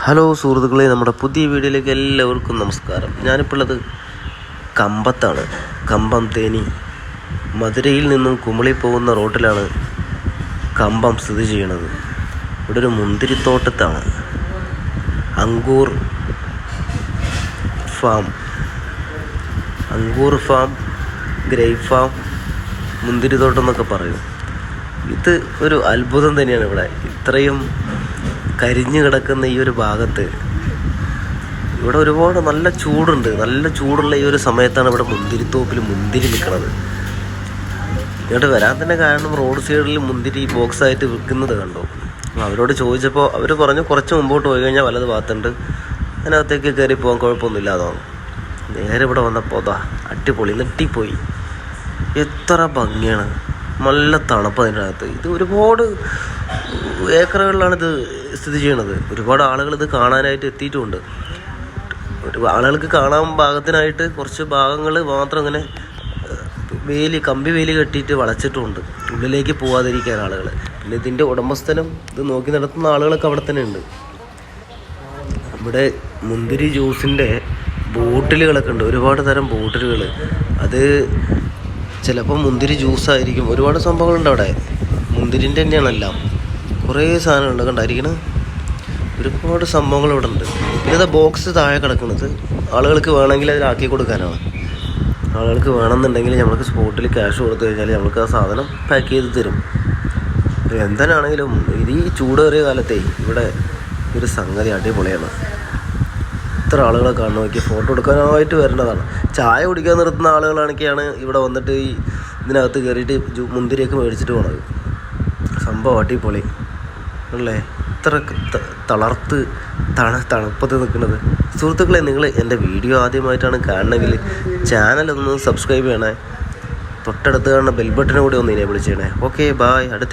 Hello സുഹൃത്തുക്കളെ, നമ്മുടെ പുതിയ വീഡിയോയിലേക്ക് എല്ലാവർക്കും നമസ്കാരം. ഞാനിപ്പോൾ ഉള്ളത് കമ്പത്താണ്. കമ്പം തേനി മധുരയിൽ നിന്നും കുമളി പോകുന്ന റോഡിലാണ് കമ്പം സ്ഥിതി ചെയ്യണത്. ഇവിടെ ഒരു മുന്തിരിത്തോട്ടത്താണ്. അങ്കൂർ ഫാം, ഗ്രേപ്പ് ഫാം, മുന്തിരിത്തോട്ടം എന്നൊക്കെ പറയും. ഇത് ഒരു അത്ഭുതം തന്നെയാണ്. ഇവിടെ ഇത്രയും കരിഞ്ഞു കിടക്കുന്ന ഈ ഒരു ഭാഗത്ത് ഇവിടെ ഒരുപാട് നല്ല ചൂടുണ്ട്. നല്ല ചൂടുള്ള ഈ ഒരു സമയത്താണ് ഇവിടെ മുന്തിരിത്തോപ്പിൽ മുന്തിരി നിൽക്കുന്നത്. ഇങ്ങോട്ട് വരാൻ തന്നെ കാരണം റോഡ് സൈഡിൽ മുന്തിരി ബോക്സായിട്ട് വിൽക്കുന്നത് കണ്ടു. അവരോട് ചോദിച്ചപ്പോൾ അവർ പറഞ്ഞു കുറച്ച് മുമ്പോട്ട് പോയി കഴിഞ്ഞാൽ വലത് ഭാഗത്തുണ്ട്, അതിനകത്തേക്ക് കയറി പോകാൻ കുഴപ്പമൊന്നുമില്ലാതാണ്. നേരെ ഇവിടെ വന്നപ്പോൾ അതാ അടിപൊളി നെട്ടിപ്പോയി. എത്ര ഭംഗിയാണ്, നല്ല തണുപ്പ് അതിൻ്റെ അകത്ത്. ഇത് ഒരുപാട് ഏക്കറുകളിലാണ് ഇത് സ്ഥിതി ചെയ്യണത്. ഒരുപാട് ആളുകൾ ഇത് കാണാനായിട്ട് എത്തിയിട്ടുമുണ്ട്. ആളുകൾക്ക് കാണാൻ ഭാഗത്തിനായിട്ട് കുറച്ച് ഭാഗങ്ങൾ മാത്രം ഇങ്ങനെ കമ്പി വേലി കെട്ടിയിട്ട് വളച്ചിട്ടുമുണ്ട്, ഉള്ളിലേക്ക് പോകാതിരിക്കാൻ ആളുകൾ. പിന്നെ ഇതിൻ്റെ ഉടമസ്ഥനും ഇത് നോക്കി നടത്തുന്ന ആളുകളൊക്കെ അവിടെ തന്നെ ഉണ്ട്. ഇവിടെ മുന്തിരി ജ്യൂസിൻ്റെ ബോട്ടിലുകളൊക്കെ ഉണ്ട്, ഒരുപാട് തരം ബോട്ടിലുകൾ. അത് ചിലപ്പോൾ മുന്തിരി ജ്യൂസായിരിക്കും. ഒരുപാട് സംഭവങ്ങളുണ്ട് അവിടെ. മുന്തിരിൻ്റെ തന്നെയാണെല്ലാം. കുറേ സാധനങ്ങളുണ്ട് കണ്ടായിരിക്കണം. ഒരുപാട് സംഭവങ്ങൾ ഇവിടെ ഉണ്ട്. പിന്നെ ഇത് ബോക്സ് താഴെ കിടക്കുന്നത് ആളുകൾക്ക് വേണമെങ്കിൽ അതിലാക്കി കൊടുക്കാനാണ്. ആളുകൾക്ക് വേണമെന്നുണ്ടെങ്കിൽ നമ്മൾക്ക് സ്പോട്ടിൽ ക്യാഷ് കൊടുത്തു കഴിഞ്ഞാൽ നമ്മൾക്ക് ആ സാധനം പാക്ക് ചെയ്ത് തരും. എന്താണെങ്കിലും ഇത് ഈ ചൂടേറിയ കാലത്തെ ഇവിടെ ഒരു സംഗതി അടിപൊളിയാണ്. ഇത്ര ആളുകളെ കാണുന്ന നോക്കി ഫോട്ടോ എടുക്കാനായിട്ട് വരുന്നതാണ്. ചായ കുടിക്കാൻ നിർത്തുന്ന ആളുകളാണൊക്കെയാണ് ഇവിടെ വന്നിട്ട് ഈ ഇതിനകത്ത് കയറിയിട്ട് മുന്തിരിയൊക്കെ മേടിച്ചിട്ട് പോണത്. സംഭവം അടിപൊളി അല്ലേ? ഇത്ര തളർത്ത് തണുപ്പത്ത് നിൽക്കുന്നത്. സുഹൃത്തുക്കളെ, നിങ്ങൾ എൻ്റെ വീഡിയോ ആദ്യമായിട്ടാണ് കാണണമെങ്കിൽ ചാനലൊന്ന് സബ്സ്ക്രൈബ് ചെയ്യണേ. തൊട്ടടുത്ത് കാണുന്ന ബെൽ ബട്ടനെ കൂടി ഒന്ന് എനേബിൾ ചെയ്യണേ. Okay, bye. അടുത്ത